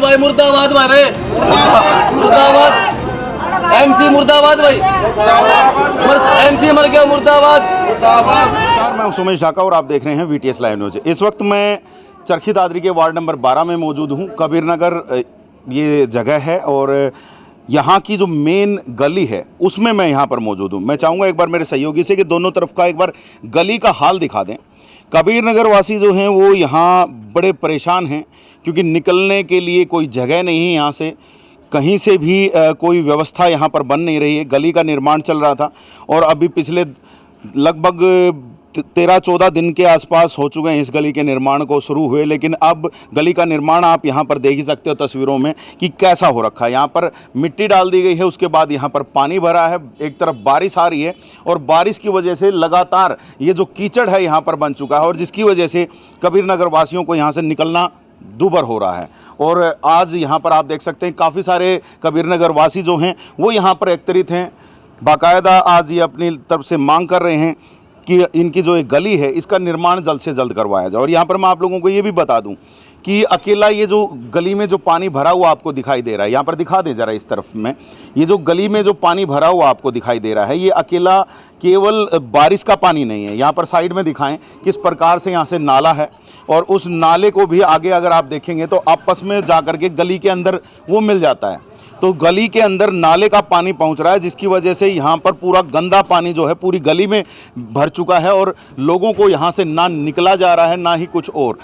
भाई मुर्दाबाद मारे, मुर्दाबाद। एमसी मुर्दाबाद भाई, एमसी मर गया, मुर्दाबाद। नमस्कार, मैं सुमेश ढाका और आप देख रहे हैं वीटीएस लाइव न्यूज। इस वक्त मैं चरखी दादरी के वार्ड नंबर 12 में मौजूद हूं। कबीर नगर ये जगह है और यहाँ की जो मेन गली है उसमें मैं यहाँ पर मौजूद हूँ। मैं चाहूँगा एक बार मेरे सहयोगी से कि दोनों तरफ का एक बार गली का हाल दिखा दें। कबीर नगर वासी जो हैं वो यहाँ बड़े परेशान हैं क्योंकि निकलने के लिए कोई जगह नहीं है। यहाँ से कहीं से भी कोई व्यवस्था यहाँ पर बन नहीं रही है। गली का निर्माण चल रहा था और अभी पिछले लगभग 13-14 दिन के आसपास हो चुके हैं इस गली के निर्माण को शुरू हुए, लेकिन अब गली का निर्माण आप यहाँ पर देख ही सकते हो तस्वीरों में कि कैसा हो रखा है। यहाँ पर मिट्टी डाल दी गई है, उसके बाद यहाँ पर पानी भरा है, एक तरफ बारिश आ रही है और बारिश की वजह से लगातार ये जो कीचड़ है यहाँ पर बन चुका है और जिसकी वजह से कबीर नगर वासियों को यहाँ से निकलना दूभर हो रहा है। और आज यहाँ पर आप देख सकते हैं काफ़ी सारे कबीर नगर वासी जो हैं वो यहाँ पर एकत्रित हैं। बाकायदा आज ये अपनी तरफ से मांग कर रहे हैं कि इनकी जो एक गली है इसका निर्माण जल्द से जल्द करवाया जाए। और यहाँ पर मैं आप लोगों को ये भी बता दूं कि अकेला ये जो गली में जो पानी भरा हुआ आपको दिखाई दे रहा है, यहाँ पर दिखा दे ज़रा इस तरफ में, ये जो गली में जो पानी भरा हुआ आपको दिखाई दे रहा है ये अकेला केवल बारिश का पानी नहीं है। यहाँ पर साइड में दिखाएं किस प्रकार से यहाँ से नाला है और उस नाले को भी आगे अगर आप देखेंगे तो आपस में जा कर के गली के अंदर वो मिल जाता है। तो गली के अंदर नाले का पानी पहुंच रहा है जिसकी वजह से यहाँ पर पूरा गंदा पानी जो है पूरी गली में भर चुका है और लोगों को यहाँ से ना निकला जा रहा है ना ही कुछ और।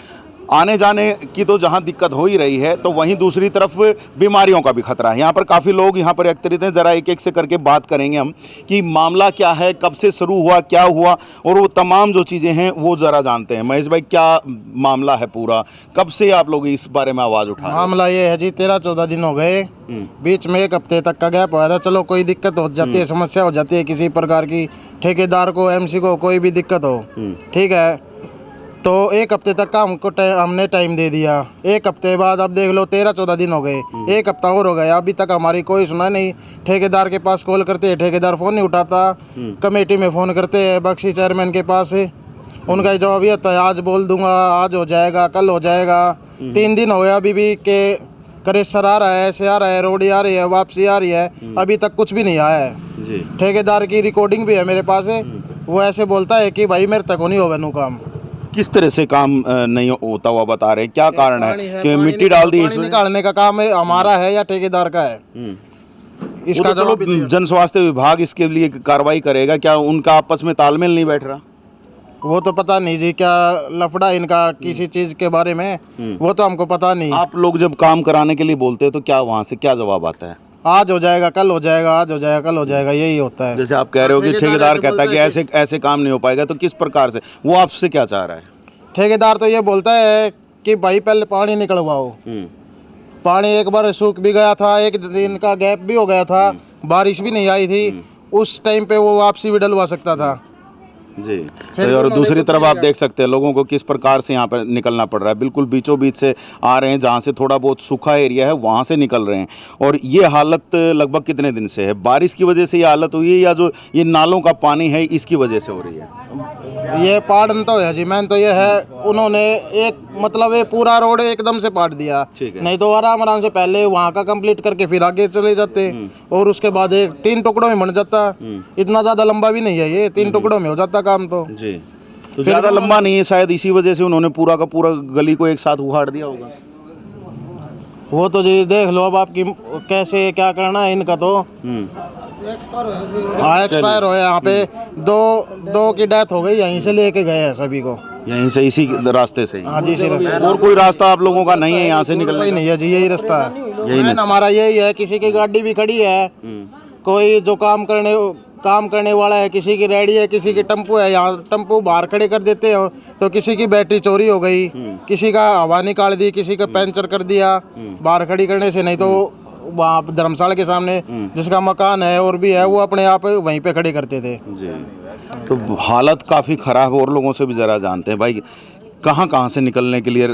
आने जाने की तो जहाँ दिक्कत हो ही रही है तो वहीं दूसरी तरफ बीमारियों का भी खतरा है। यहाँ पर काफ़ी लोग यहाँ पर एकत्रित हैं। ज़रा एक एक से करके बात करेंगे हम कि मामला क्या है, कब से शुरू हुआ, क्या हुआ और वो तमाम जो चीज़ें हैं वो ज़रा जानते हैं। महेश भाई, क्या मामला है पूरा, कब से आप लोग इस बारे में आवाज़ उठा? मामला ये है जी 13-14 दिन हो गए, बीच में 1 हफ्ते तक का गैप हुआ था। चलो कोई दिक्कत हो जाती है, समस्या हो जाती है किसी प्रकार की, ठेकेदार को, एमसी को कोई भी दिक्कत हो, ठीक है, तो 1 हफ्ते तक का हमको हमने टाइम दे दिया। 1 हफ्ते बाद अब देख लो 13-14 दिन हो गए, 1 हफ्ता और हो गया, अभी तक हमारी कोई सुना नहीं। ठेकेदार के पास कॉल करते हैं, ठेकेदार फ़ोन नहीं उठाता। कमेटी में फ़ोन करते हैं बख्शी चेयरमैन के पास, उनका जवाब ये होता है आज बोल दूंगा, आज हो जाएगा, कल हो जाएगा। 3 दिन हो गया अभी भी के क्रेशर आ रहा है, ऐसे आ रहा है, रोडी आ रही है, वापसी आ रही है, अभी तक कुछ भी नहीं आया है। ठेकेदार की रिकॉर्डिंग भी है मेरे पास, वो ऐसे बोलता है कि भाई मेरे तक नहीं होगा नू काम। किस तरह से काम नहीं होता हुआ बता रहे, क्या कारण है कि मिट्टी डाल दी? इसमें निकालने का काम है हमारा है या ठेकेदार का है? इसका चलो जन स्वास्थ्य विभाग इसके लिए कार्रवाई करेगा, क्या उनका आपस में तालमेल नहीं बैठ रहा? वो तो पता नहीं जी, क्या लफड़ा इनका किसी चीज के बारे में, वो तो हमको पता नहीं। आप लोग जब काम कराने के लिए बोलते हैं तो क्या वहाँ से क्या जवाब आता है? आज हो जाएगा, कल हो जाएगा, आज हो जाएगा, कल हो जाएगा, यही होता है। जैसे आप कह रहे हो कि ठेकेदार कहता है कि ऐसे काम नहीं हो पाएगा, तो किस प्रकार से वो आपसे क्या चाह रहा है? ठेकेदार तो ये बोलता है कि भाई पहले पानी निकलवाओ। पानी एक बार सूख भी गया था, 1 दिन का गैप भी हो गया था, बारिश भी नहीं आई थी, उस टाइम पे वो वापसी भी डलवा सकता था जी। तो और दूसरी तरफ आप देख सकते हैं लोगों को किस प्रकार से यहाँ पर निकलना पड़ रहा है। बिल्कुल बीचों बीच से आ रहे हैं, जहाँ से थोड़ा बहुत सूखा एरिया है वहाँ से निकल रहे हैं। और ये हालत लगभग कितने दिन से है? बारिश की वजह से ये हालत हुई है या जो ये नालों का पानी है इसकी वजह से हो रही है? ये पाटन तो है जी, मैन तो ये है उन्होंने एक मतलब ये पूरा रोड एकदम से पाट दिया, नहीं तो आराम से पहले वहाँ का कंप्लीट करके फिर आगे चले जाते और उसके बाद 3 टुकड़ों में बन जाता। इतना ज़्यादा लंबा भी नहीं है ये, 3 टुकड़ों में हो जाता काम तो जी। तो ज़्यादा लंबा नहीं है, शायद इसी वजह से उन्होंने पूरा का पूरा गली को एक साथ उखाड़ दिया होगा। वो तो जी देख लो अब आपकी कैसे क्या करना है इनका तो। हाँ एक्सपायर हो, यहाँ पे दो की डेथ हो गई, यहीं से लेके गए हैं सभी को, यहीं से इसी रास्ते से? हाँ जी, और कोई रास्ता आप लोगों का नहीं है यहाँ से निकलने? नहीं है जी, यही रास्ता है, यही हमारा यही है। किसी की गाड़ी भी खड़ी है, कोई जो काम करने वाला है, किसी की रेडी है, किसी की टेम्पो है, यहाँ टेम्पो बाहर खड़े कर देते हो तो किसी की बैटरी चोरी हो गई, किसी का हवा निकाल दी, किसी का पंचर कर दिया बाहर खड़ी करने से, नहीं तो वहाँ धर्मशाला के सामने जिसका मकान है और भी है वो अपने आप वहीं पे खड़े करते थे जी। तो हालत काफ़ी ख़राब है और लोगों से भी ज़रा जानते हैं भाई कहाँ से निकलने के लिए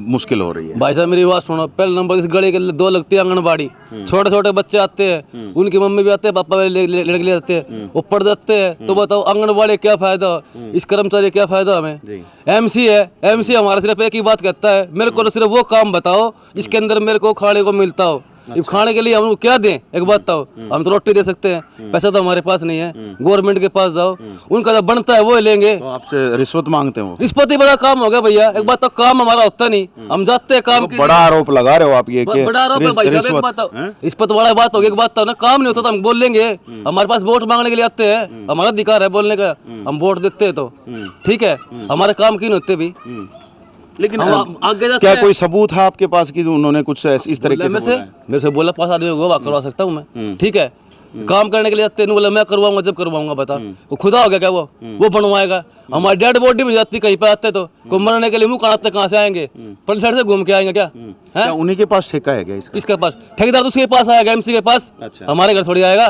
मुश्किल हो रही है? भाई साहब मेरी बात सुनो, पहले नंबर इस गली के 2 लगती है आंगनबाड़ी, छोटे छोटे बच्चे आते हैं, उनकी मम्मी भी आते हैं, पापा भी लड़के ले जाते हैं, वो पढ़ जाते हैं। तो बताओ आंगनबाड़ी क्या फायदा, इस कर्मचारी क्या फायदा हमें? एमसी है, एमसी हमारा सिर्फ एक ही बात कहता है, मेरे को सिर्फ वो काम बताओ जिसके अंदर मेरे को खाने को मिलता हो। अच्छा। खाने के लिए हम क्या दें, एक बात बताओ, हम तो रोटी दे सकते हैं, पैसा तो हमारे पास नहीं है। गवर्नमेंट के पास जाओ, उनका जो बनता है वो लेंगे। तो आपसे रिश्वत मांगते हो? रिश्वत ही बड़ा काम हो गया भैया। एक बात तो काम हमारा होता नहीं, हम जाते हैं काम तो बड़ा आरोप लगा रहे हो आप ये कि बड़ा आरोप है भाई। एक बात तो रिश्वत बड़ा बात होगी, एक बात तो ना काम नहीं होता तो हम बोल लेंगे। हमारे पास वोट मांगने के लिए आते हैं, हमारा अधिकार है बोलने का, हम वोट देते हैं तो ठीक है, हमारे काम क्यों नहीं होते भी। लेकिन आगे जाते क्या हैं। कोई सबूत है आपके पास कि उन्होंने कुछ इस तरीके से बोला है? मेरे से बोला 5 आदमी को करवा सकता हूँ मैं, ठीक है। काम करने के लिए आते हैं, बोला मैं करवाऊंगा, जब करवाऊंगा बता, वो खुदा हो गया क्या? वो बनवाएगा। हमारी डेड बॉडी में जाती कहीं पे आते तो कोई मरने के लिए मुंह काटते कहाँ से आएंगे? पल साइड से घूम के आएंगे क्या? है उन्हीं के पास ठेका है क्या इसका? किसके पास? ठेकेदार तो उसके पास आएगा, एमसी के पास। अच्छा। हमारे घर थोड़ी आएगा,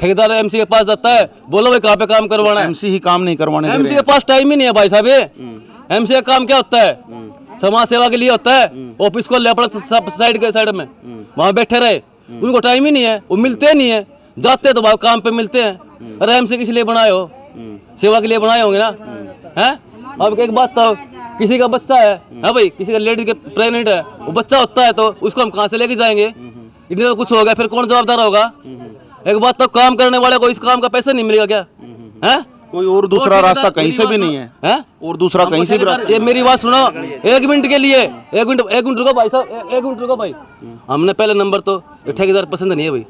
ठेकेदार एमसी के पास जाता है, बोलो भाई कहाँ पे काम करवाना है। एमसी ही काम नहीं करवाने दे एमसी रहे के पास टाइम ही नहीं है भाई साहब। एमसी का काम क्या होता है? समाज सेवा के लिए होता है। ऑफिस को ले अपना साइड के साइड में वहाँ बैठे रहे, उनको टाइम ही नहीं है, वो मिलते नहीं है। जाते तो काम पे मिलते हैं। अरे एमसी किस लिए बनाए हो? सेवा के लिए बनाए होंगे ना, हैं? अब एक बात तो, किसी का बच्चा है भाई, किसी का लेडी के प्रेग्नेंट है, वो बच्चा होता है तो उसको हम कहाँ से लेके जाएंगे? इतने तो कुछ हो गया, फिर कौन जवाबदार होगा? एक बात तो, काम करने वाले को इस काम का पैसा नहीं मिलेगा क्या? है कोई और दूसरा रास्ता कहीं से भी नहीं है? हैं? और दूसरा कहीं से भी रास्ता? ये मेरी बात सुनो, 1 मिनट के लिए, 1 मिनट रुको भाई साहब, 1 मिनट रुको भाई। हमने पहले नंबर तो ठेकेदार पसंद नहीं है भाई,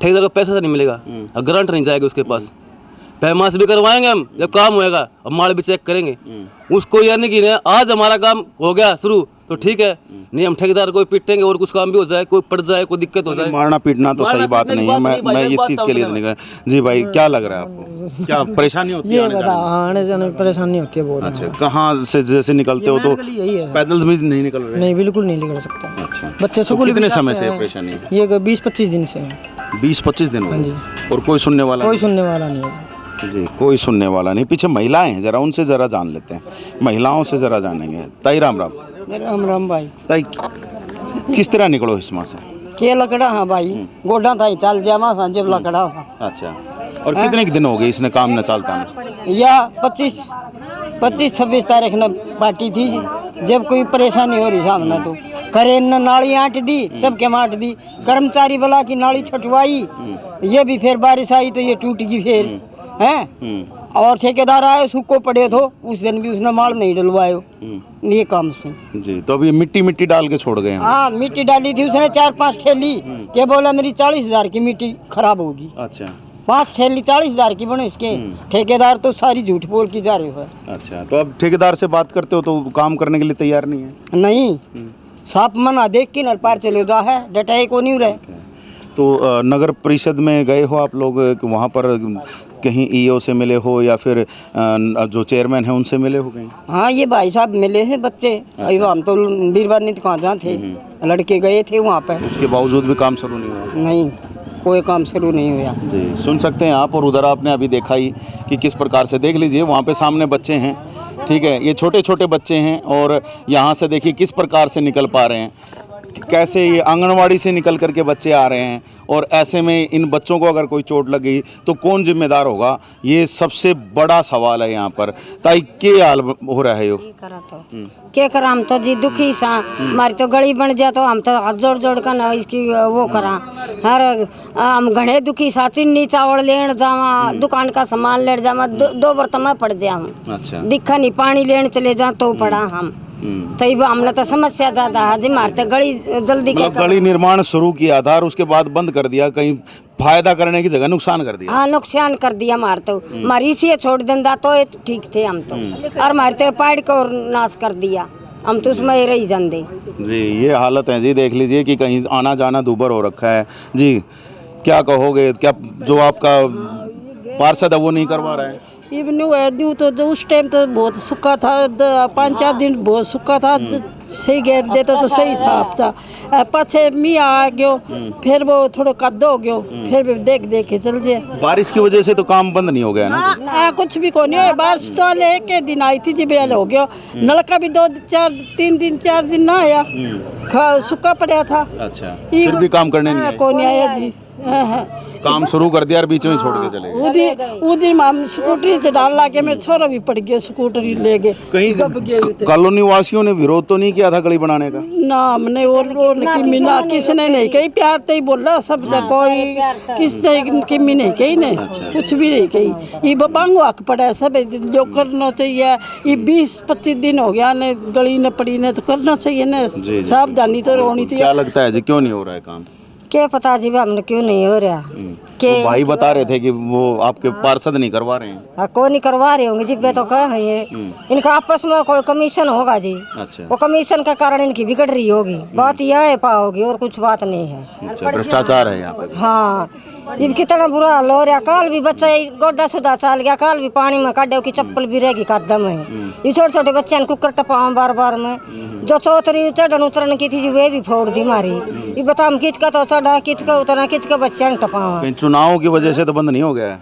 ठेकेदार को पैसा नहीं मिलेगा, ग्रांट नहीं जाएगा उसके पास। पैमास भी करवाएंगे हम, जब काम होएगा अब माल भी चेक करेंगे उसको। यानी कि आज हमारा काम हो गया शुरू तो ठीक है, नहीं हम ठेकेदार को पीटेंगे और कुछ काम भी हो जाए, कोई पड़ जाए, कोई दिक्कत हो जाए। मारना पीटना तो सही बात नहीं है, मैं इस चीज के लिए नहीं गया। जी भाई, क्या लग रहा है आपको? क्या परेशानी होती है? आने जाने में परेशानी होती है बहुत। अच्छा, कहाँ से जैसे निकलते हो तो पैदल भी नहीं निकल रहे? नहीं, बिल्कुल नहीं निकल सकता। अच्छा, बच्चे तो स्कूल कितने समय से परेशानी है? ये 20-25 दिन से है। 20-25 दिन हो हाँ जी। गए और कोई सुनने वाला? कोई सुनने वाला नहीं है जी, कोई सुनने वाला नहीं। पीछे महिलाएं हैं, जरा उनसे जरा जान लेते हैं, महिलाओं से जरा जानेंगे। ताई राम राम। राम भाई। ताई किस तरह निकलो इसमें से? के लकड़ा हाँ भाई, गोडा था चल जावा सांझे लकड़ा हाँ। अच्छा, और कितने दिन हो गए इसने काम न चलता? या 25-26 तारीख ने पार्टी थी, जब कोई परेशानी हो रही सामने तो करे न नाली आट दी, सबके माट दी, कर्मचारी वाला की नाली छटवाई, ये भी फिर बारिश आई तो ये टूट गई फिर हैं। और ठेकेदार आए सूखो पड़े तो उस दिन भी उसने माल नहीं डलवायो ये काम से जी। तो अभी मिट्टी डाल के छोड़ गए हैं? हाँ, मिट्टी डाली थी उसने 4-5 ठेली के, बोला मेरी 40,000 की मिट्टी खराब होगी। अच्छा, 5 ठेली 40,000 की बने इसके। ठेकेदार तो सारी झूठ बोल की जा रही है। अच्छा, तो अब ठेकेदार से बात करते हो तो काम करने के लिए तैयार नहीं है? नहीं, साफ मना देख के न पार चले जा है, डटाए को नहीं रहे। तो नगर परिषद में गए हो आप लोग, वहाँ पर कहीं ईओ से मिले हो या फिर जो चेयरमैन है उनसे मिले हो कहीं? हाँ, ये भाई साहब मिले हैं बच्चे। अभी हम तो वीरवार नहीं कहाँ जहाँ थे, लड़के गए थे वहाँ पे, उसके बावजूद भी काम शुरू नहीं हुआ? नहीं, कोई काम शुरू नहीं हुआ जी। सुन सकते हैं आप। और उधर आपने अभी देखा ही कि किस प्रकार से, देख लीजिए वहाँ पे सामने बच्चे हैं, ठीक है, ये छोटे छोटे बच्चे हैं और यहाँ से देखिए किस प्रकार से निकल पा रहे हैं, कैसे ये आंगनवाड़ी से निकल करके बच्चे आ रहे हैं। और ऐसे में इन बच्चों को अगर कोई चोट लग गई तो कौन जिम्मेदार होगा, ये सबसे बड़ा सवाल है यहाँ पर। ताई के हाल हो रहा है यो? क्या करा हम तो जी दुखी सा, हमारी तो गली बन जाए तो हम तो हाथ जोड़ जोड़ कर ना इसकी वो करा। हर हम घने दुखी सा, चीनी चावल लेने जावा, दुकान का सामान लेने जावा, 2 बर्तन में पड़ जाऊँ। अच्छा, दिखा नहीं, पानी लेने चले जा तो पड़ा हम तो हमने तो समस्या ज्यादा है जी। मारते गली जल्दी क्या गली निर्माण शुरू किया था और उसके बाद बंद कर दिया, कहीं फायदा करने की जगह नुकसान कर दिया। हाँ, नुकसान कर दिया मार तो। हमारी इसी छोड़ देंदा तो ठीक थे हम तो, और मारे तो पाड़ को नाश कर दिया, हम तो उसमें रही जाते जी। ये हालत है जी, देख लीजिए कि कहीं आना जाना दूभर हो रखा है जी। क्या कहोगे, क्या जो आपका पार्षद है वो नहीं करवा रहा है? इवन्यू है न्यू तो उस टाइम तो बहुत सूखा था 5-4 दिन बहुत सूखा था सही घेर देता तो सही था हफ्ता पाछे मी आ गयो फिर वो थोड़ा कद हो गयो फिर देख देख के चल जे बारिश की वजह से तो काम बंद नहीं हो गया ना? कुछ भी को नहीं है बारिश तो एक दिन आई थी जी बेल हो गयो नलका भी 4 दिन ना आया सूखा पड़ा था। अच्छा, फिर भी काम करने नहीं आए? को नहीं आया जी। काम शुरू कर दिया और बीच में ही छोड़ के चले गए। उदी हम स्कूटरी से डाल ला के मेरे छोरा भी पड़ गया स्कूटरी ले गए कहीं कॉलोनी वासियों ने विरोध तो नहीं किया था गली बनाने का? ना हमने और ना किसने नहीं कही प्यार ते ही बोला सब कोई किस किमी नहीं कही ने कुछ भी नहीं कही ये बांगो हक पड़ा है सब जो करना चाहिए ये 20-25 दिन हो गया ने गली ने पड़ी ने तो करना चाहिए ना सावधानी तो होनी चाहिए। क्या लगता है जी क्यों नहीं हो रहा है काम? क्या पता जी हमने क्यों नहीं हो रहा तो भाई बता रहे थे कि वो आपके पार्षद नहीं करवा रहे हैं। कौन नहीं करवा रहे होंगे जी तो कह रही है इनका आपस में कोई कमीशन होगा जी। अच्छा, वो कमीशन के कारण इनकी बिगड़ रही होगी बात यह है पाओगी और कुछ बात नहीं है। अच्छा, भ्रष्टाचार है यहाँ पे। हाँ ये कितना बुरा हाल हो रहा काल भी बच्चा गोड्डा सुधा चल गया काल भी पानी में काटे की चप्पल भी रहेगी कदम है ये छोटे छोटे बच्चे कुकर टपाओ बार में जो चौथरी चढ़न उतरन की थी वे भी फोड़ दी मारी ये बता हम कित का तो चढ़ा कित का उतरा कित का बच्चा टपाओ चुनाव की वजह से तो बंद नहीं हो गया है?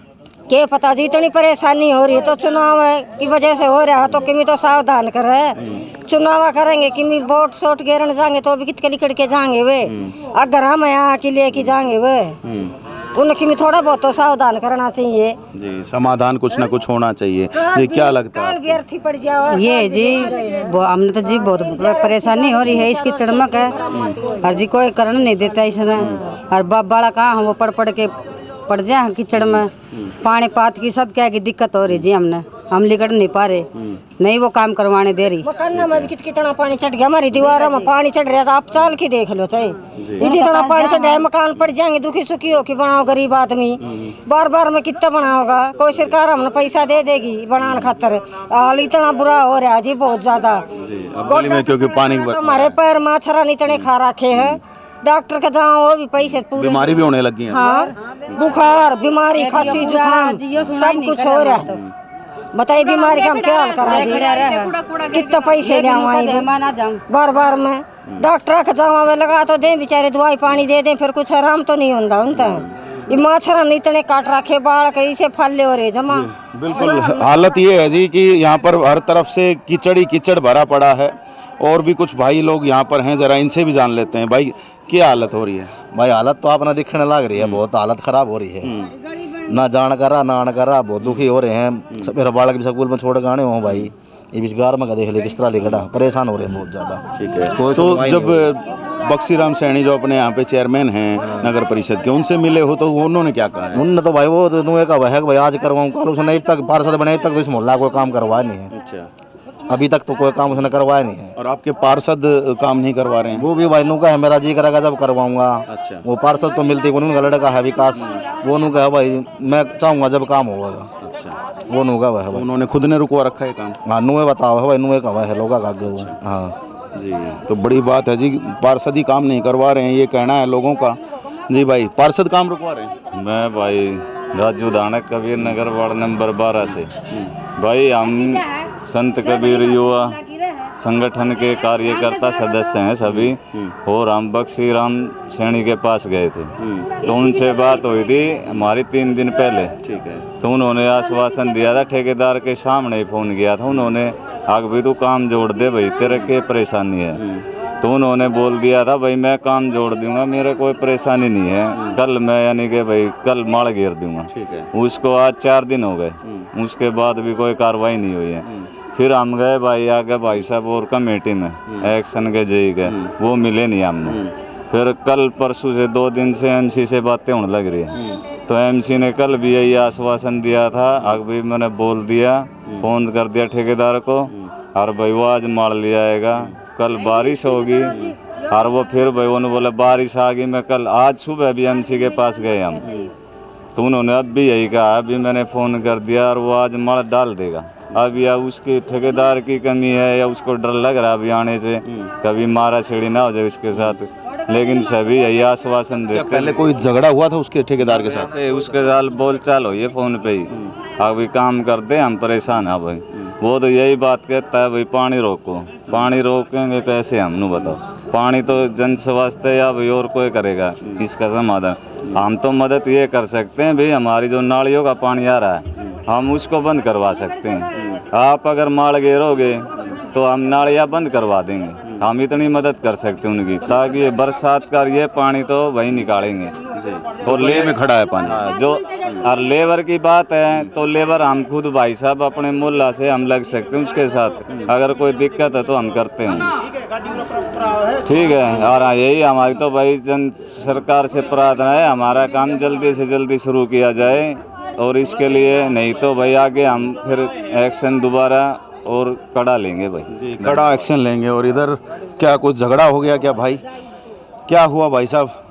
के पता जी इतनी परेशानी हो रही है तो चुनाव की वजह से हो रहा है तो किमी तो सावधान करे चुनाव करेंगे किमी वोट सोट घेरन जाएंगे तो भी कितके लिकड़ के जाएंगे वे अगर हम यहाँ के लेके जाएंगे वे उनकी में थोड़ा बहुत तो सावधान करना चाहिए जी। समाधान कुछ ना कुछ होना चाहिए जी। क्या लगता है? व्यर्थी पड़ जाओ ये जी हमने तो जी बहुत परेशानी हो रही है इसकी चढ़मक है और जी कोई करण नहीं देता इसने और बाप बाड़ा कहाँ वो पढ़ के पड़ जाए कीचड़ में पानी पात की सब क्या की दिक्कत हो रही जी हम लिकड़ नहीं पा रहे नहीं वो काम करवाने दे रही मकान में भी कितना पानी चढ़ गया हमारी दीवारों में पानी चढ़ रहा था आप चाल की देख लो चाहे इतना पानी चढ़ रहा है मकान पड़ जाएंगे दुखी सुखी हो कि बनाओ गरीब आदमी बार में कितना बनाओगा कोई सरकार हमने पैसा दे देगी बनाने खातर हाल इतना बुरा हो रहा है जी बहुत ज्यादा क्योंकि पानी हमारे पैर मच्छर इतने खा रखे हैं डॉक्टर के जाओ वो भी पैसे पूरे बीमारी भी होने लगी है। हाँ बुखार बीमारी खांसी जुकाम सब कुछ हो रहा है बताइए बीमारी का हम क्या हाल करा दी कितना पैसे ले बार में डॉक्टर के जाओ लगा तो दें बेचारे दवाई पानी दे दें फिर कुछ आराम तो नहीं होता उनका ये मच्छर नहीं इतने काट रखे बाढ़ के इसे फल हो रहे जमा। बिल्कुल हालत ये है जी कि यहाँ पर हर तरफ से कीचड़ भरा पड़ा है और भी कुछ भाई लोग यहाँ पर हैं जरा इनसे भी जान लेते हैं। भाई क्या हालत हो रही है? भाई हालत तो आपने दिखने लग रही है बहुत हालत खराब हो रही है ना जान करा ना आन करा बहुत दुखी हो रहे हैं मेरा बालक भी स्कूल में छोड़ गाने हो भाई ये बीच गार में देख ले किस तरह लिखड़ा परेशान हो रहे हैं बहुत ज़्यादा। ठीक है तो जब बक्सीराम सैनी जो अपने यहाँ पे चेयरमैन हैं नगर परिषद के उनसे मिले हो तो उन्होंने क्या कहा है? उन्होंने तो भाई वो नुए का है कि भाई आज करवाऊँ कल उसने अब तक पार्षद बने तक तो इस मोहल्ला कोई काम करवाया नहीं है। अच्छा अभी तक तो कोई काम उसने करवाया नहीं है। और आपके पार्षद काम नहीं करवा रहे हैं? वो भी भाई नु का है मेरा जी करेगा जब करवाऊंगा। अच्छा वो पार्षद तो मिलती उनका लड़का है विकास वो नु का भाई मैं चाहूँगा जब काम होगा। अच्छा वो नु का है उन्होंने खुद ने रुकवा रखा है काम? हाँ नुए बताओ है भाई नुए का है लोगा का वो। हाँ जी तो बड़ी बात है जी पार्षद ही काम नहीं करवा रहे हैं ये कहना है लोगों का। जी भाई पार्षद काम रुकवा रहे हैं? मैं भाई राजू दानक कबीर नगर वार्ड नंबर 12 से भाई हम संत कबीर युवा संगठन के कार्यकर्ता सदस्य हैं सभी और हम बक्सीराम सैनी के पास गए थे तो उनसे बात हुई थी हमारी 3 दिन पहले। ठीक है तो उन्होंने आश्वासन दिया था ठेकेदार के सामने ही फ़ोन किया था उन्होंने आग भी तो काम जोड़ दे भाई तेरे के परेशानी है तो उन्होंने बोल दिया था भाई मैं काम जोड़ दूंगा मेरे कोई परेशानी नहीं है कल मैं यानी कि भाई कल माड़ घेर दूंगा। ठीक है उसको आज 4 दिन हो गए उसके बाद भी कोई कार्रवाई नहीं हुई है। फिर हम गए भाई आगे भाई साहब और कमेटी में एक्शन के जेई गए वो मिले नहीं हमने। फिर कल परसों से 2 दिन से एमसी से बातें होने लग रही है तो एमसी ने कल भी यही आश्वासन दिया था आग भी मैंने बोल दिया फ़ोन कर दिया ठेकेदार को और भाई वो आज मार लिया आएगा कल बारिश होगी और वो फिर भाई उन्होंने बोला बारिश आ गई मैं कल आज सुबह भी एमसी के पास गए हम तो उन्होंने अब भी यही कहा अभी मैंने फ़ोन कर दिया और वो आज मड़ डाल देगा। अब या उसके ठेकेदार की कमी है या उसको डर लग रहा है अभी आने से कभी मारा छेड़ी ना हो जाए उसके साथ लेकिन सभी यही आश्वासन क्या देते पहले कोई झगड़ा हुआ था उसके ठेकेदार के साथ? ऐसे उसके साथ बोल चाल हुई है फोन पे ही, अभी काम कर दे हम परेशान है भाई। वो तो यही बात कहता है भाई पानी रोको, पानी रोकेंगे कैसे हमने बताओ, पानी तो जन स्वास्थ्य या भाई और कोई करेगा इसका समाधान। हम तो मदद ये कर सकते हैं भाई, हमारी जो नालियों का पानी आ रहा है हम उसको बंद करवा सकते हैं। आप अगर माल घेरोगे तो हम नालियाँ बंद करवा देंगे, हम इतनी मदद कर सकते हैं उनकी, ताकि ये बरसात का ये पानी तो वही निकालेंगे। और ले में खड़ा है पानी। हाँ, जो और लेबर की बात है तो लेबर हम खुद भाई साहब अपने मोहल्ला से हम लग सकते हैं उसके साथ, अगर कोई दिक्कत है तो हम करते हैं, ठीक है। और यही हमारी तो भाई जन सरकार से प्रार्थना है हमारा काम जल्दी से जल्दी शुरू किया जाए, और इसके लिए नहीं तो भाई आगे हम फिर एक्शन दोबारा और कड़ा लेंगे भाई, कड़ा एक्शन लेंगे। और इधर क्या कुछ झगड़ा हो गया क्या भाई? क्या हुआ भाई साहब,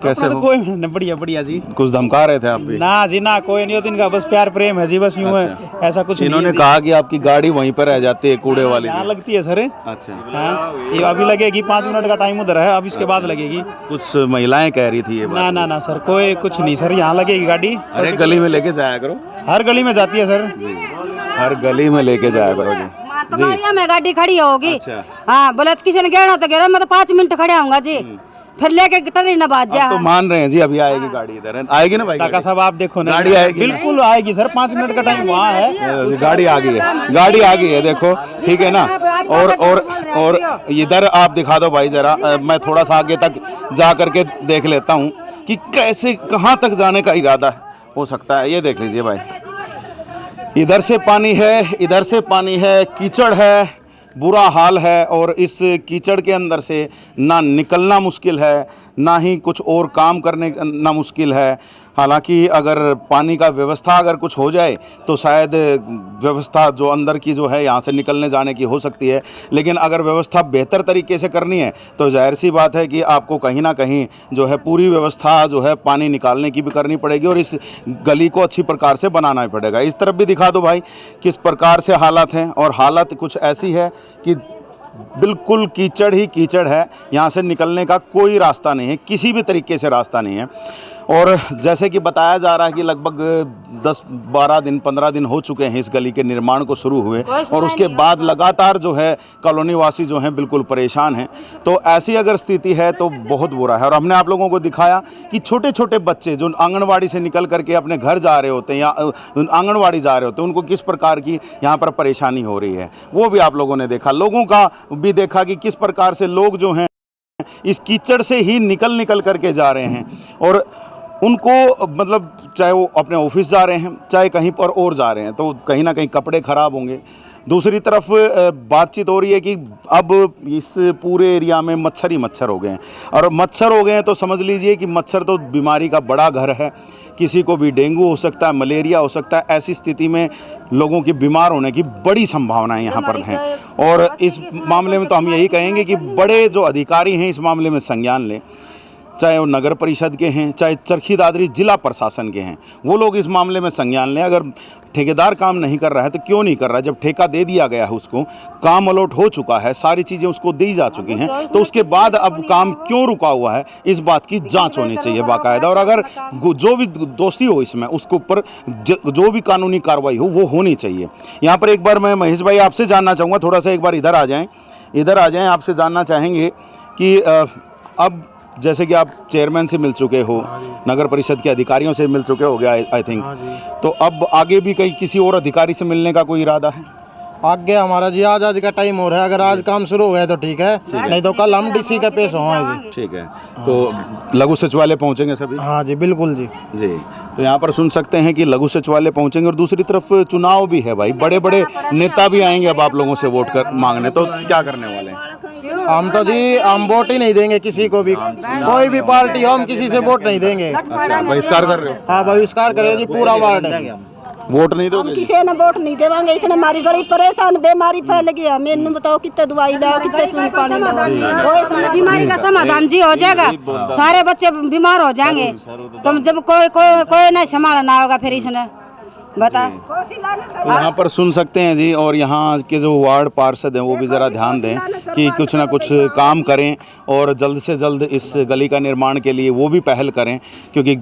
कैसे हो? कोई नहीं, बढ़िया बढ़िया जी। कुछ धमका रहे थे आप भी? ना जी ना, कोई नहीं होता इनका, बस प्यार प्रेम है जी, बस यूं है, ऐसा कुछ नहीं इन्होंने है जी। कहा कि आपकी गाड़ी वहीं पर रह जाती है कूड़े वाली यहाँ में। लगती है सर। अच्छा, हाँ, ये अभी लगेगी, 5 मिनट का टाइम उधर है, अब इसके बाद लगेगी। कुछ महिलाएं कह रही थी ये ना बात। ना ना सर, कोई कुछ नहीं सर, यहाँ लगेगी गाड़ी। अरे गली में लेके जाया करो, हर गली में जाती है सर। हर गली में लेके जाया करो जी। तुम्हारी में गाड़ी खड़ी होगी। अच्छा। हाँ, बोले तो किसी ने घेरा तो घेरा, मैं तो 5 मिनट खड़े होऊंगा जी, फिर लेके टरी ना बाज जा। अब तो मान रहे हैं जी, अभी आएगी गाड़ी, इधर आएगी ना भाई? काका साहब आप देखो ना, गाड़ी आएगी, बिल्कुल आएगी सर, 5 मिनट का टाइम वहाँ है। गाड़ी आ गई है, गाड़ी आ गई है, देखो ठीक है ना। और इधर आप दिखा दो भाई जरा, मैं थोड़ा सा आगे तक जा करके देख लेता हूँ कि कैसे कहाँ तक जाने का इरादा हो सकता है। ये देख लीजिए भाई, इधर से पानी है, इधर से पानी है, कीचड़ है, बुरा हाल है। और इस कीचड़ के अंदर से ना निकलना मुश्किल है, ना ही कुछ और काम करने ना मुश्किल है। हालांकि अगर पानी का व्यवस्था अगर कुछ हो जाए तो शायद व्यवस्था जो अंदर की जो है यहाँ से निकलने जाने की हो सकती है, लेकिन अगर व्यवस्था बेहतर तरीके से करनी है तो जाहिर सी बात है कि आपको कहीं ना कहीं जो है पूरी व्यवस्था जो है पानी निकालने की भी करनी पड़ेगी, और इस गली को अच्छी प्रकार से बनाना ही पड़ेगा। इस तरफ भी दिखा दो भाई किस प्रकार से हालत हैं, और हालत कुछ ऐसी है कि बिल्कुल कीचड़ ही कीचड़ है, यहाँ से निकलने का कोई रास्ता नहीं है, किसी भी तरीके से रास्ता नहीं है। और जैसे कि बताया जा रहा है कि लगभग 10-12 दिन 15 दिन हो चुके हैं इस गली के निर्माण को शुरू हुए, और उसके बाद लगातार जो है कॉलोनी वासी जो हैं बिल्कुल परेशान हैं। तो ऐसी अगर स्थिति है तो बहुत बुरा है। और हमने आप लोगों को दिखाया कि छोटे छोटे बच्चे जो आंगनवाड़ी से निकल करके अपने घर जा रहे होते हैं या आंगनवाड़ी जा रहे होते हैं, उनको किस प्रकार की यहाँ पर परेशानी हो रही है वो भी आप लोगों ने देखा। लोगों का भी देखा कि किस प्रकार से लोग जो हैं इस कीचड़ से ही निकल करके जा रहे हैं, और उनको मतलब चाहे वो अपने ऑफिस जा रहे हैं चाहे कहीं पर और जा रहे हैं, तो कहीं ना कहीं कपड़े ख़राब होंगे। दूसरी तरफ बातचीत हो रही है कि अब इस पूरे एरिया में मच्छर ही मच्छर हो गए हैं, और मच्छर हो गए हैं तो समझ लीजिए कि मच्छर तो बीमारी का बड़ा घर है, किसी को भी डेंगू हो सकता है, मलेरिया हो सकता है। ऐसी स्थिति में लोगों की बीमार होने की बड़ी संभावनाएं यहाँ पर हैं, और इस मामले में तो हम यही कहेंगे कि बड़े जो अधिकारी हैं इस मामले में संज्ञान लें, चाहे वो नगर परिषद के हैं चाहे चरखी दादरी जिला प्रशासन के हैं, वो लोग इस मामले में संज्ञान लें। अगर ठेकेदार काम नहीं कर रहा है तो क्यों नहीं कर रहा है? जब ठेका दे दिया गया है उसको, काम अलॉट हो चुका है, सारी चीज़ें उसको दी जा चुकी हैं, तो उसके बाद अब काम क्यों रुका हुआ है, इस बात की जांच होनी चाहिए बाकायदा। और अगर जो भी दोषी हो इसमें उसके ऊपर जो भी कानूनी कार्रवाई हो वो होनी चाहिए। यहाँ पर एक बार मैं महेश भाई आपसे जानना चाहूँगा, थोड़ा सा एक बार इधर आ जाएँ, आपसे जानना चाहेंगे कि अब जैसे कि आप चेयरमैन से मिल चुके हो, नगर परिषद के अधिकारियों से मिल चुके हो गया आई थिंक, तो अब आगे भी कहीं किसी और अधिकारी से मिलने का कोई इरादा है? आगे हमारा जी आज का टाइम हो रहा है, अगर आज काम शुरू हो गया तो ठीक है, नहीं तो कल हम डीसी का पेश होंगे जी। ठीक है, तो लघु सचिवालय पहुंचेंगे सभी? हाँ जी बिल्कुल जी। जी, तो यहाँ पर सुन सकते हैं कि लघु सचिवालय पहुंचेंगे। और दूसरी तरफ चुनाव भी है भाई, बड़े बड़े नेता भी आएंगे अब आप लोगों से वोट कर मांगने, तो क्या करने वाले हैं? हम तो जी हम वोट ही नहीं देंगे किसी को भी, कोई भी पार्टी हो, हम किसी से वोट नहीं देंगे। बहिष्कार कर रहे हो? हाँ बहिष्कार करें जी, पूरा वार्ड वोट नहीं दोगे? किसी ने वोट नहीं देवांगे, इतने हमारी बड़ी परेशान बीमारी फैल गई है। मेनू बताओ कितने दवाई लाओ, कितने चून पानी लाओ, बीमारी का समाधान जी हो जाएगा, सारे बच्चे बीमार हो जाएंगे, तो जब कोई ना संभालना होगा फिर इसने बता। तो यहाँ पर सुन सकते हैं जी, और यहाँ के जो वार्ड पार्षद हैं वो भी ज़रा ध्यान दें कि कुछ ना कुछ काम करें और जल्द से जल्द इस गली का निर्माण के लिए वो भी पहल करें, क्योंकि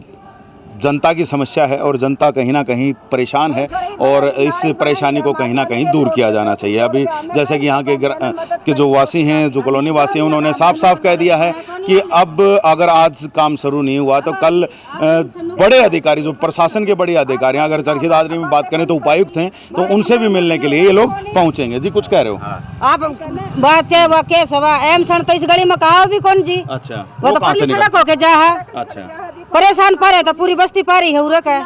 जनता की समस्या है और जनता कहीं ना कहीं परेशान है और इस परेशानी को कहीं ना कहीं दूर किया जाना चाहिए। अभी जैसे कि यहाँ के जो वासी हैं, जो कॉलोनी वासी हैं, उन्होंने साफ साफ कह दिया है कि अब अगर आज काम शुरू नहीं हुआ तो कल बड़े अधिकारी, जो प्रशासन के बड़े अधिकारी, अगर चरखी दादरी में बात करें तो उपायुक्त हैं, तो उनसे भी मिलने के लिए ये लोग पहुँचेंगे। जी कुछ कह रहे हो आप? बच्चे वो केस हुआ एम सण तो इस गली में कहा भी कौन जी? अच्छा, वो तो पल्ली सड़क होके जा है। अच्छा, परेशान परे तो पूरी बस्ती पारी है उरक है।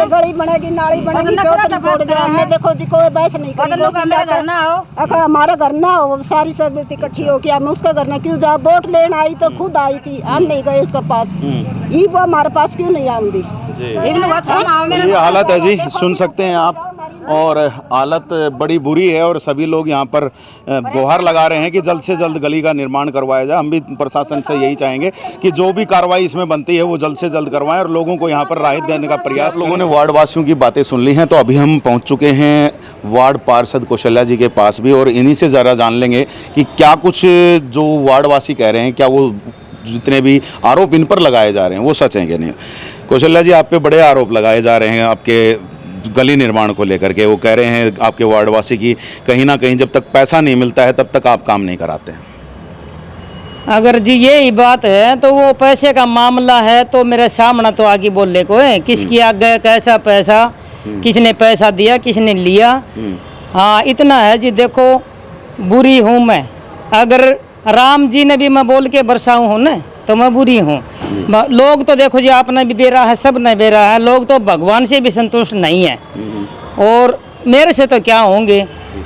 गली बनेगी, नाली बनेगी, चौधरी बोर्ड गया है। देखो जी कोई बहस नहीं करेगी। मेरा घर ना हो, अगर हमारा घर ना हो, सारी सब इकट्ठी हो के हम उसका घर ना क्यों जा? वोट लेने आई तो खुद आई थी, हम नहीं गए उसके पास। ये वो हमारे पास क्यों नहीं आऊंगी? ये हालत है जी, सुन सकते हैं आप, और हालत बड़ी बुरी है और सभी लोग यहाँ पर गुहार लगा रहे हैं कि जल्द से जल्द गली का निर्माण करवाया जाए। हम भी प्रशासन से यही चाहेंगे कि जो भी कार्रवाई इसमें बनती है वो जल्द से जल्द करवाएं और लोगों को यहाँ पर राहत देने का प्रयास। लोगों ने वार्ड वासियों की बातें सुन ली हैं, तो अभी हम पहुँच चुके हैं वार्ड पार्षद कौशल्या जी के पास भी, और इन्हीं से ज़रा जान लेंगे कि क्या कुछ जो वार्ड वासी कह रहे हैं, क्या वो जितने भी आरोप इन पर लगाए जा रहे हैं वो सच हैं कि नहीं। कौशल्या जी, आप पे बड़े आरोप लगाए जा रहे हैं आपके गली निर्माण को लेकर के। वो कह रहे हैं आपके वार्डवासी की कहीं ना कहीं जब तक पैसा नहीं मिलता है तब तक आप काम नहीं कराते हैं। अगर जी यही बात है तो वो पैसे का मामला है तो मेरे सामने तो आगे बोलने को है, किसकी आगे कैसा पैसा, किसने पैसा दिया, किसने लिया। हाँ इतना है जी, देखो बुरी हूँ मैं, अगर राम जी ने भी मैं बोल के बरसाऊँ हूँ ना तो मैं बुरी हूँ। लोग तो देखो जी आपने भी बेरा है, सब ने बेरा है, लोग तो भगवान से भी संतुष्ट नहीं है और मेरे से तो क्या होंगे,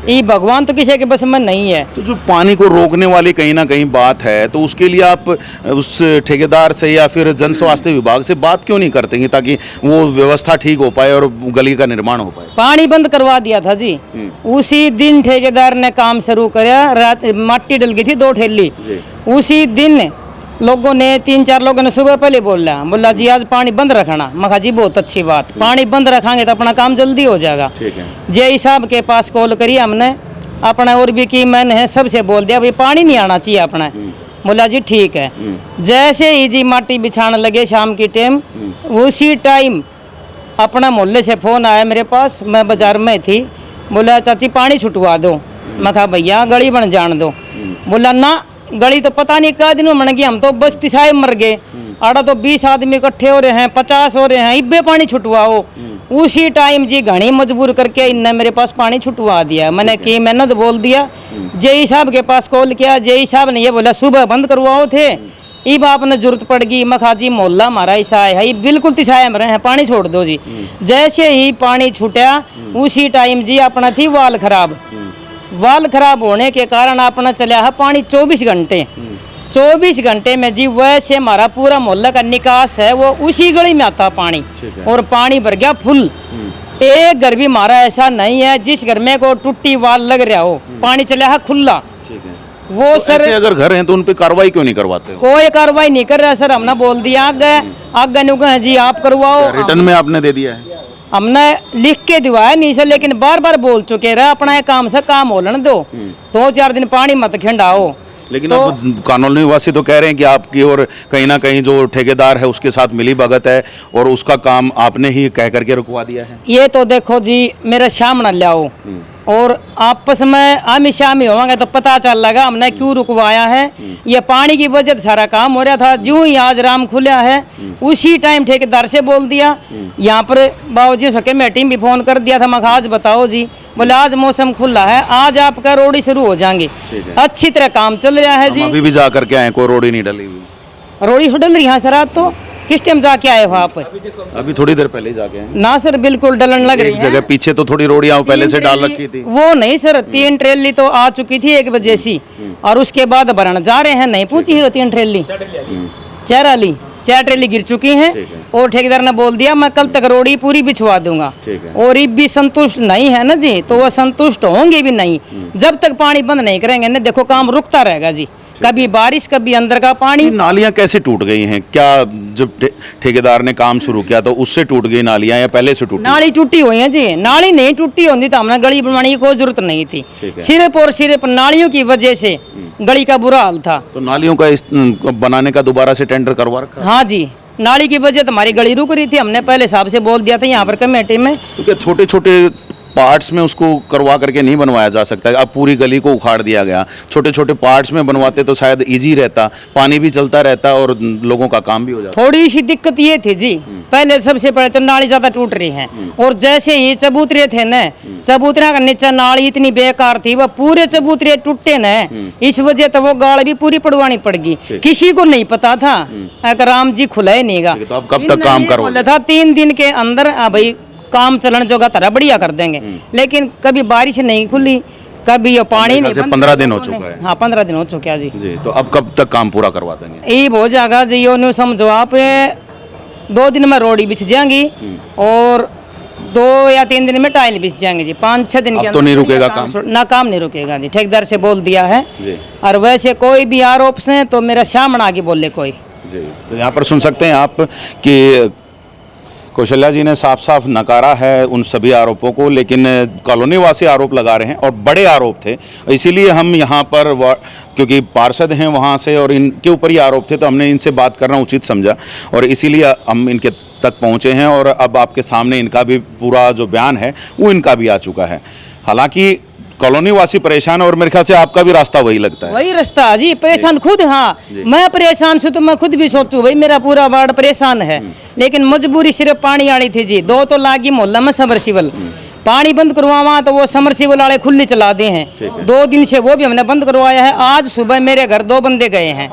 ये भगवान तो किसी के बस में नहीं है। तो जो पानी को रोकने वाली कहीं ना कहीं बात है, तो उसके लिए आप उस ठेकेदार से या फिर जन स्वास्थ्य विभाग से बात क्यों नहीं करते हैं ताकि वो व्यवस्था ठीक हो पाए और गली का निर्माण हो पाए? पानी बंद करवा दिया था जी, उसी दिन ठेकेदार ने काम शुरू कराया। रात मट्टी डल गई थी 2 ठेली, उसी दिन लोगों ने 3-4 लोगों ने सुबह पहले बोला जी आज पानी बंद रखना। मखा जी बहुत अच्छी बात, पानी बंद रखेंगे तो अपना काम जल्दी हो जाएगा। जय साहब के पास कॉल करी हमने, अपना और भी की मैंने है, सबसे बोल दिया भाई पानी नहीं आना चाहिए अपना। बोला जी ठीक है। जैसे ही जी माटी बिछाने लगे शाम की टाइम, उसी टाइम अपना मोहल्ले से फ़ोन आया मेरे पास, मैं बाजार में थी। बोला चाची पानी छुटवा दो। मैं कहा भैया गली बन जान दो। बोला ना गली तो पता नहीं क्या दिन में बन गई, हम तो बस तिसाए मर गए। आड़ा तो 20 आदमी इकट्ठे हो रहे हैं, 50 हो रहे हैं, इब्बे पानी छुटवाओ। उसी टाइम जी घनी मजबूर करके इनने मेरे पास पानी छुटवा दिया। मैंने की मेहनत बोल दिया, जेई साहब के पास कॉल किया, जेई साहब ने ये बोला सुबह बंद करवाओ थे, इब आपने जरूरत पड़ गई। मखा जी मोहल्ला हमारा ऐसा है, बिल्कुल तिसाए में रहे हैं, पानी छोड़ दो जी। जैसे ही पानी छूटा उसी टाइम जी अपना थी वाल खराब, वाल खराब होने के कारण अपना चला है पानी 24 घंटे। 24 घंटे में जी वैसे हमारा पूरा मोहल्ला का निकास है वो उसी गली में आता पानी, और पानी भर गया फुल। एक घर भी हमारा ऐसा नहीं है जिस घर में को टूटी वाल लग रहा हो, पानी चला है खुला। वो तो सर अगर घर हैं तो उन पे कार्रवाई क्यों नहीं करवाते हो? कोई कार्रवाई नहीं कर रहा सर, हमने बोल दिया आगे नुगे जी आप करवाओ। रिटर्न में आपने दे दिया है? हमने लिख के दिवाया नहीं सर, लेकिन बार बार बोल चुके रहे अपना काम से काम हो लेने दो, 2-4 दिन पानी मत खिंडाओ। लेकिन तो अब कानूनी निवासी तो कह रहे हैं कि आपकी और कहीं ना कहीं जो ठेकेदार है उसके साथ मिली भगत है और उसका काम आपने ही कह करके रुकवा दिया है। ये तो देखो जी मेरे सामने लाओ और आपस में आमी शामी होंगे तो पता चल लगा हमने क्यों रुकवाया है। ये पानी की वजह से सारा काम हो रहा था। जो ही आज राम खुला है उसी टाइम ठेकेदार से बोल दिया। यहाँ पर बाबूजी सके मीटिंग भी फोन कर दिया था, मैं आज बताओ जी, बोले आज मौसम खुला है, आज आपका रोडी शुरू हो जाएंगे। अच्छी तरह काम चल रहा है जी। अभी भी जा करके आए, कोई रोडी नहीं डली हुई? रोडी डल रही है सर। आप तो किस टाइम जाके आए हो आप? अभी थोड़ी देर पहले जाके आए ना सर, बिल्कुल डलन लग रही है। एक जगह पीछे तो थोड़ी रोडियां पहले से डाल रखी थी। वो नहीं सर, 3 ट्रेली तो आ चुकी थी 1 बजे से, और उसके बाद भरन जा रहे हैं, नहीं पूछी 3 ट्रेली 4 ट्रेली गिर चुकी हैं। और ठेकेदार ने बोल दिया मैं कल तक रोडी पूरी बिछवा दूंगा। और ये भी संतुष्ट नहीं है ना जी, तो वो संतुष्ट होंगे भी नहीं जब तक पानी बंद नहीं करेंगे ना। देखो काम रुकता रहेगा जी, कभी बारिश कभी अंदर का पानी। नालियां कैसे टूट गई हैं? क्या जब ठेकेदार ने काम शुरू किया तो उससे टूट गई नालियां या पहले से टूटी? नाली टूटी हुई है जी, नाली नहीं टूटी होती तो हमने गली बनवाने की कोई जरूरत नहीं थी। सिर्फ और सिर्फ नालियों की वजह से गली का बुरा हाल था। तो नालियों का बनाने का दोबारा से टेंडर करवा रखा? हाँ जी, नाली की वजह तो हमारी गली रुक रही थी, हमने पहले साहब से बोल दिया था यहाँ पर कमेटी में। तो क्या छोटे छोटे पार्ट्स में उसको करवा करके नहीं बनवाया जा सकता? अब पूरी गली को उखाड़ दिया गया, छोटे छोटे पार्ट्स में बनवाते तो शायद इजी रहता, पानी भी चलता रहता और लोगों का काम भी हो जाता। थोड़ी सी दिक्कत ये थी जी, पहले सबसे पहले तो नाली ज्यादा टूट रही है, और जैसे ये चबूतरे थे न, चबूतरा का नीचे नाली इतनी बेकार थी, वह पूरे चबूतरे टूटे न, इस वजह तो वो गाड़ भी पूरी पड़वानी पड़ गई। किसी को नहीं पता था, अगर राम जी खुला नहीं गा। तो अब कब तक काम करोगे? था 3 दिन के अंदर भाई काम चलन जोगा तरह बढ़िया कर देंगे, लेकिन कभी बारिश नहीं खुली, कभी ये पानी नहीं। 15 दिन हो चुका है। हाँ 15 दिन हो चुके हैं जी। तो अब कब तक काम पूरा करवा देंगे? ये हो जाएगा जी, यो समझो आप 2 दिन में रोडी बिछ जाएंगी और 2 या 3 दिन में टाइल बिछ जाएंगे जी। 5-6 दिन के तो नहीं रुकेगा काम? ना, काम नहीं रुकेगा जी, ठेकेदार से बोल दिया है। और वैसे कोई भी आरोप से तो मेरा सामने आगे बोले कोई जी। तो यहाँ पर सुन सकते हैं आप कि कौशल्या जी ने साफ साफ नकारा है उन सभी आरोपों को, लेकिन कॉलोनी वासी आरोप लगा रहे हैं और बड़े आरोप थे, इसीलिए हम यहाँ पर क्योंकि पार्षद हैं वहाँ से और इनके ऊपर ही आरोप थे तो हमने इनसे बात करना उचित समझा और इसीलिए हम इनके तक पहुँचे हैं और अब आपके सामने इनका भी पूरा जो बयान है वो इनका भी आ चुका है। हालांकि कॉलोनी वासी परेशान और मेरे ख्याल से आपका भी रास्ता वही लगता है। वही रास्ता जी, परेशान खुद। हाँ मैं परेशान हूँ तो मैं खुद भी सोचूं भाई मेरा पूरा वार्ड परेशान है, लेकिन मजबूरी सिर्फ पानी वाली थी जी। 2 तो लागी मोहल्ला में सबमर्सिबल, पानी बंद करवावा तो वो सबमर्सिबल वाले खुले चला दे हैं। 2 दिन से वो भी हमने बंद करवाया है। आज सुबह मेरे घर 2 बंदे गए हैं,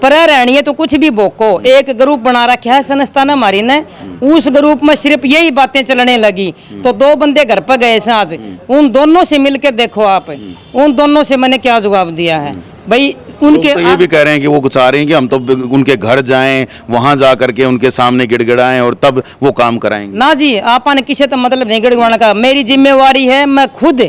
पर रहनी है तो कुछ भी बोको। एक ग्रुप बना रखा है संस्था ने हमारी ने, उस ग्रुप में सिर्फ यही बातें चलने लगी तो 2 बंदे घर पर गए हैं आज। उन दोनों से मिलकर देखो आप, उन दोनों से मैंने क्या जवाब दिया है भाई। उनके तो ये भी कह रहे हैं कि वो चाह रहे हैं कि हम तो उनके घर जाएं, वहां जा करके उनके सामने गिड़गिड़ाएं और तब वो काम कराएंगे। ना जी, आपने किसी तो मतलब नहीं गिड़गिड़ाने का, मेरी जिम्मेवारी है। मैं खुद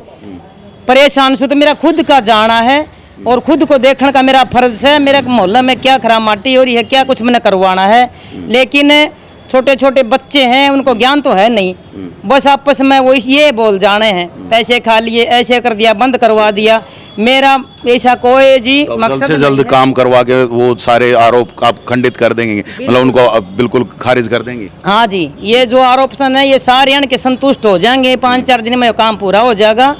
परेशान हूँ तो मेरा खुद का जाना है और खुद को देखने का मेरा फर्ज है। मेरे मोहल्ला में क्या खराब माटी हो रही है, क्या कुछ मैंने करवाना है, लेकिन छोटे छोटे बच्चे हैं उनको ज्ञान तो है नहीं, बस आपस में वो ये बोल जाने हैं पैसे खा लिए, ऐसे कर दिया, बंद करवा दिया। मेरा ऐसा कोई जी तो मकसद जल्द से जल्द काम करवा के वो सारे आरोप आप खंडित कर देंगे, मतलब उनको बिल्कुल खारिज कर देंगे? हाँ जी, ये जो आरोपन है ये सारे के संतुष्ट हो जाएंगे, 5-4 दिन में काम पूरा हो जाएगा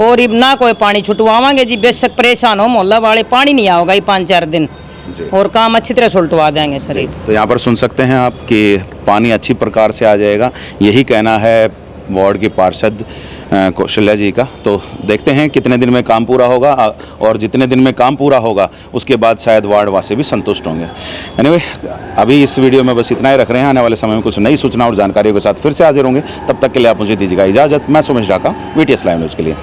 और ना कोई पानी छुटवावांगे जी। बेशक परेशान हो मोहल्ला वाले, पानी नहीं आओगा ये 5-4 दिन और काम अच्छी तरह सुलटवा देंगे सर। तो यहाँ पर सुन सकते हैं आप कि पानी अच्छी प्रकार से आ जाएगा, यही कहना है वार्ड के पार्षद कौशल्या जी का। तो देखते हैं कितने दिन में काम पूरा होगा और जितने दिन में काम पूरा होगा उसके बाद शायद वार्ड वासी भी संतुष्ट होंगे। एनीवे, अभी इस वीडियो में बस इतना ही रख रहे हैं। आने वाले समय में कुछ नई सूचना और जानकारियों के साथ फिर से हाजिर होंगे, तब तक के लिए आप मुझे दीजिएगा इजाज़त। मैं Sumesh Dhaka, VTS live news के लिए।